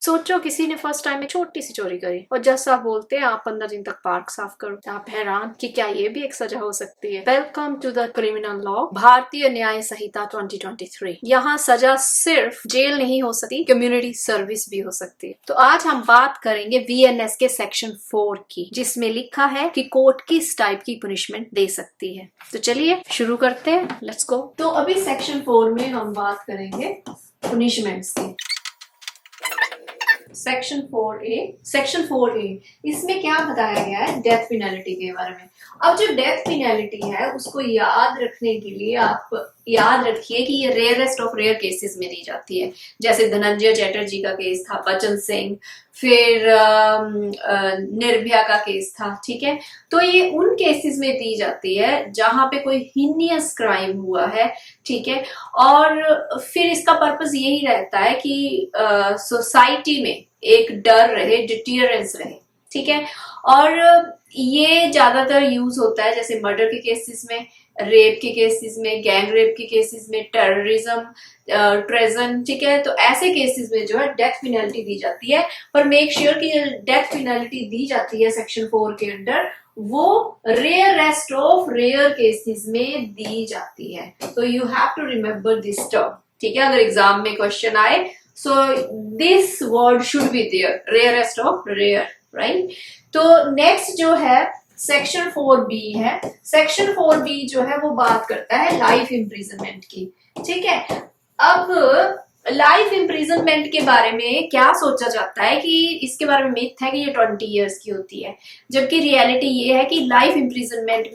सोचो किसी ने फर्स्ट टाइम में छोटी सी चोरी करी और जैसा आप बोलते हैं आप 15 दिन तक पार्क साफ करो। आप हैरान कि क्या ये भी एक सजा हो सकती है। Welcome to the criminal law, Bharatiya Nyaya संहिता 2023। यहाँ सजा सिर्फ जेल नहीं हो सकती, कम्युनिटी सर्विस भी हो सकती है। तो आज हम बात करेंगे VNS के सेक्शन 4 की, जिसमें लिखा है कि कोर्ट किस टाइप की पनिशमेंट दे सकती है। तो चलिए शुरू करते हैं, लेट्स गो। तो अभी सेक्शन 4 में हम बात करेंगे पनिशमेंट्स की। सेक्शन 4A इसमें क्या बताया गया है, डेथ पेनल्टी के बारे में। अब जो डेथ पेनल्टी है उसको याद रखने के लिए आप याद रखिए कि ये रेयरेस्ट ऑफ रेयर केसेस में दी जाती है। जैसे धनंजय चैटर्जी का केस था, बचन सिंह, फिर निर्भया का केस था, ठीक है। तो ये उन केसेस में दी जाती है जहां पे कोई हीनियस क्राइम हुआ है, ठीक है। और फिर इसका पर्पस यही रहता है कि सोसाइटी में एक डर रहे, डिटरेंस रहे, ठीक है। और ये ज्यादातर यूज होता है जैसे मर्डर के केसेस में, रेप के केसेस में, गैंग रेप के केसेस में, टेररिज्म, ट्रेजन, ठीक है। तो ऐसे केसेस में जो है डेथ पेनल्टी दी जाती है। पर मेक श्योर कि डेथ पेनल्टी दी जाती है सेक्शन 4 के अंडर, वो रेयरेस्ट ऑफ रेयर केसेस में दी जाती है। तो you have to remember this term, ठीक है। अगर एग्जाम में क्वेश्चन आए, so this word should be there, rarest of rare, right. तो नेक्स्ट जो है सेक्शन 4B है। सेक्शन 4B जो है वो बात करता है लाइफ इम्प्रिजनमेंट की, ठीक है। अब लाइफ इम्प्रिजनमेंट के बारे में क्या सोचा जाता है कि इसके बारे में मिथ है कि ये 20 इयर्स की होती है, जबकि रियलिटी ये है कि लाइफ इम्प्रिजनमेंट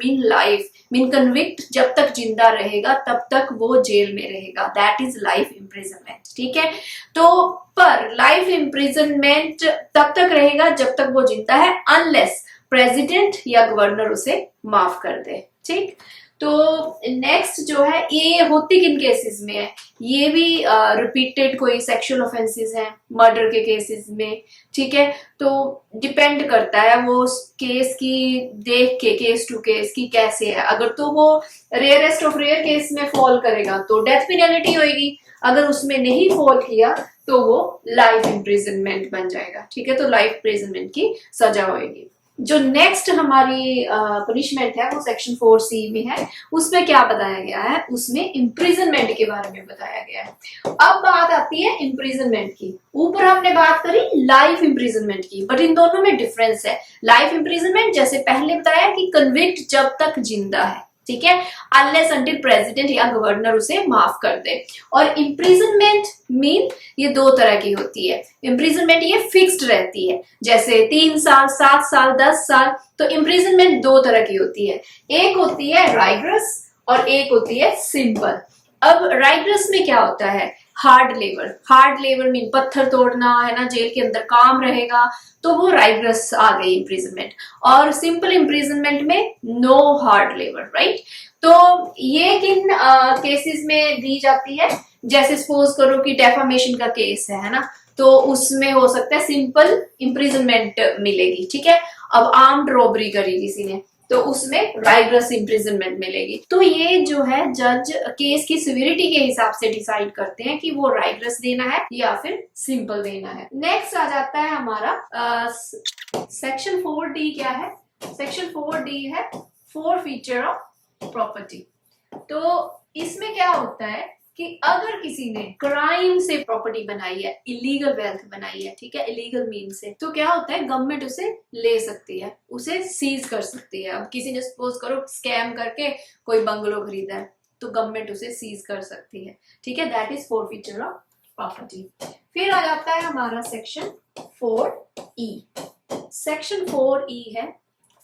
मीन कन्विक्ट जब तक जिंदा रहेगा तब तक वो जेल में रहेगा, दैट इज लाइफ इम्प्रिजनमेंट, ठीक है। तो पर लाइफ इम्प्रिजनमेंट तब तक रहेगा जब तक वो जिंदा है, अनलेस प्रेसिडेंट या गवर्नर उसे माफ कर दे, ठीक। तो नेक्स्ट जो है ये होती किन केसेस में है, ये भी रिपीटेड कोई सेक्सुअल ऑफेंसेस है मर्डर के केसेस में, ठीक है। तो डिपेंड करता है वो केस की देख के, केस टू केस की कैसे है। अगर तो वो रेयरेस्ट ऑफ रेयर केस में फॉल करेगा तो डेथ पेनल्टी होगी, अगर उसमें नहीं फॉल किया तो वो लाइफ इम्प्रिजनमेंट बन जाएगा, ठीक है। तो लाइफ इम्प्रिजनमेंट की सजा होगी। जो नेक्स्ट हमारी पनिशमेंट है वो सेक्शन 4C में है। उसमें क्या बताया गया है, उसमें इम्प्रिजनमेंट के बारे में बताया गया है। अब बात आती है इम्प्रिजनमेंट की। ऊपर हमने बात करी लाइफ इम्प्रिजनमेंट की, बट इन दोनों में डिफरेंस है। लाइफ इम्प्रिजनमेंट जैसे पहले बताया कि कन्विक्ट जब तक जिंदा है, ठीक है, अनलेस अंटिल प्रेसिडेंट या गवर्नर उसे माफ कर दे। और इम्प्रिजनमेंट मीन ये दो तरह की होती है। इम्प्रिजनमेंट ये फिक्स्ड रहती है, जैसे 3 साल, 7 साल, 10 साल। तो इम्प्रिजनमेंट दो तरह की होती है, एक होती है राइगरस और एक होती है सिंपल। अब राइगरस में क्या होता है, हार्ड लेबर मीन पत्थर तोड़ना है ना, जेल के अंदर काम रहेगा, तो वो राइगरस आ गई इम्प्रिजनमेंट। और सिंपल इम्प्रिजनमेंट में नो हार्ड लेबर, राइट। तो ये किन केसेस में दी जाती है, जैसे सपोज करो कि डेफामेशन का केस है ना, तो उसमें हो सकता है सिंपल इम्प्रिजनमेंट मिलेगी, ठीक है। अब आर्म्ड रॉबरी करी किसी ने तो उसमें राइगरस इम्प्रिजनमेंट मिलेगी। तो ये जो है जज केस की सिविरिटी के हिसाब से डिसाइड करते हैं कि वो राइगरस देना है या फिर सिंपल देना है। नेक्स्ट आ जाता है हमारा सेक्शन 4D। क्या है सेक्शन 4D है, फोरफीचर ऑफ प्रॉपर्टी। तो इसमें क्या होता है कि अगर किसी ने क्राइम से प्रॉपर्टी बनाई है, इलीगल वेल्थ बनाई है, ठीक है, इलीगल मीन से, तो क्या होता है गवर्नमेंट उसे ले सकती है, उसे सीज कर सकती है। अब किसी ने सपोज करो स्कैम करके कोई बंगलो खरीदा है तो गवर्नमेंट उसे सीज कर सकती है, ठीक है। That is forfeiture of property. फिर आ जाता है हमारा सेक्शन 4E। सेक्शन 4E है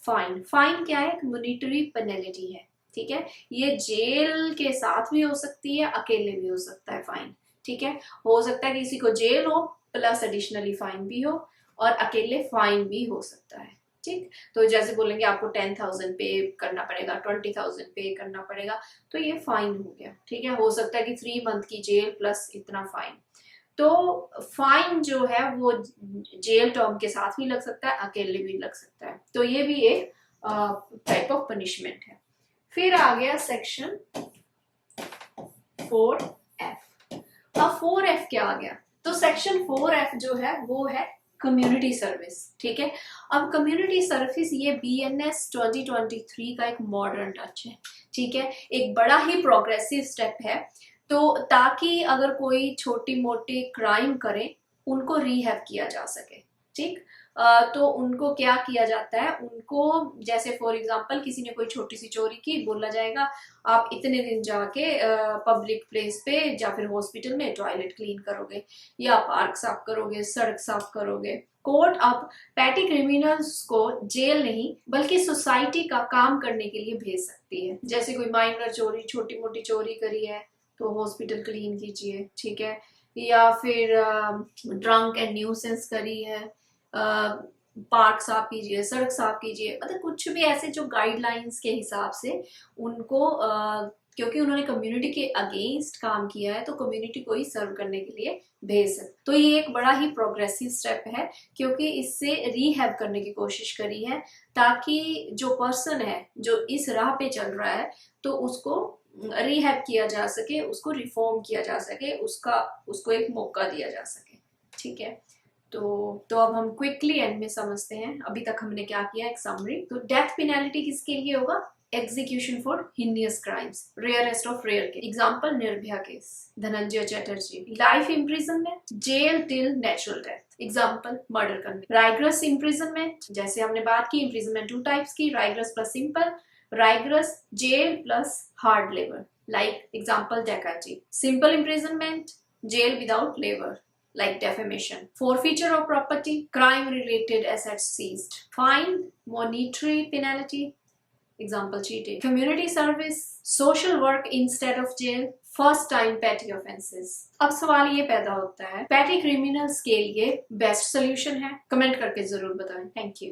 फाइन। फाइन क्या है, मॉनिटरी पेनल्टी है, ठीक है। ये जेल के साथ भी हो सकती है, अकेले भी हो सकता है फाइन, ठीक है। हो सकता है किसी को जेल हो प्लस एडिशनली फाइन भी हो, और अकेले फाइन भी हो सकता है, ठीक। तो जैसे बोलेंगे आपको 10,000 पे करना पड़ेगा, 20,000 पे करना पड़ेगा, तो ये फाइन हो गया, ठीक है। हो सकता है कि 3 मंथ की जेल प्लस इतना फाइन। तो फाइन जो है वो जेल टर्म के साथ भी लग सकता है, अकेले भी लग सकता है। तो ये भी एक टाइप ऑफ पनिशमेंट है। फिर आ गया सेक्शन 4F। अब 4F क्या आ गया, तो सेक्शन 4F जो है वो है कम्युनिटी सर्विस, ठीक है। अब कम्युनिटी सर्विस ये BNS 2023 का एक मॉडर्न टच है, ठीक है, एक बड़ा ही प्रोग्रेसिव स्टेप है। तो ताकि अगर कोई छोटी मोटी क्राइम करे उनको रिहैब किया जा सके, ठीक। तो उनको क्या किया जाता है, उनको जैसे फॉर एग्जांपल किसी ने कोई छोटी सी चोरी की, बोला जाएगा आप इतने दिन जाके पब्लिक प्लेस पे या फिर हॉस्पिटल में टॉयलेट क्लीन करोगे या पार्क साफ करोगे, सड़क साफ करोगे। कोर्ट अब पैटी क्रिमिनल्स को जेल नहीं बल्कि सोसाइटी का काम करने के लिए भेज सकती है। जैसे कोई माइनर चोरी, छोटी मोटी चोरी करी है तो हॉस्पिटल क्लीन कीजिए, ठीक है। या फिर ड्रंक एंड न्यूसेंस करी है, पार्क साफ कीजिए, सड़क साफ कीजिए, मतलब कुछ भी ऐसे जो गाइडलाइंस के हिसाब से उनको क्योंकि उन्होंने कम्युनिटी के अगेंस्ट काम किया है तो कम्युनिटी को ही सर्व करने के लिए भेज सकते। तो ये एक बड़ा ही प्रोग्रेसिव स्टेप है क्योंकि इससे रीहैब करने की कोशिश करी है ताकि जो पर्सन है जो इस राह पे चल रहा है तो उसको रीहैब किया जा सके, उसको रिफॉर्म किया जा सके, उसको एक मौका दिया जा सके, ठीक है। तो अब हम क्विकली एंड में समझते हैं अभी तक हमने क्या किया, एक समरी। तो डेथ पेनल्टी किसके लिए होगा, execution for heinous crimes, rarest of rare case, example Nirbhaya case, Dhananjay Chatterjee. Life imprisonment, jail till natural death, example murder conviction. Rigorous imprisonment, जैसे हमने बात की इम्प्रिजनमेंट 2 टाइप्स की, rigorous plus simple, rigorous jail plus hard labour, like example डकैती। Simple imprisonment, jail without labour, like defamation. Forfeiture of property, crime related assets seized. Fine, monetary penalty, example cheating. Community service, social work instead of jail, first time petty offenses. अब सवाल ये पैदा होता है, petty criminals के लिए best solution है? Comment करके जरूर बताएं। Thank you.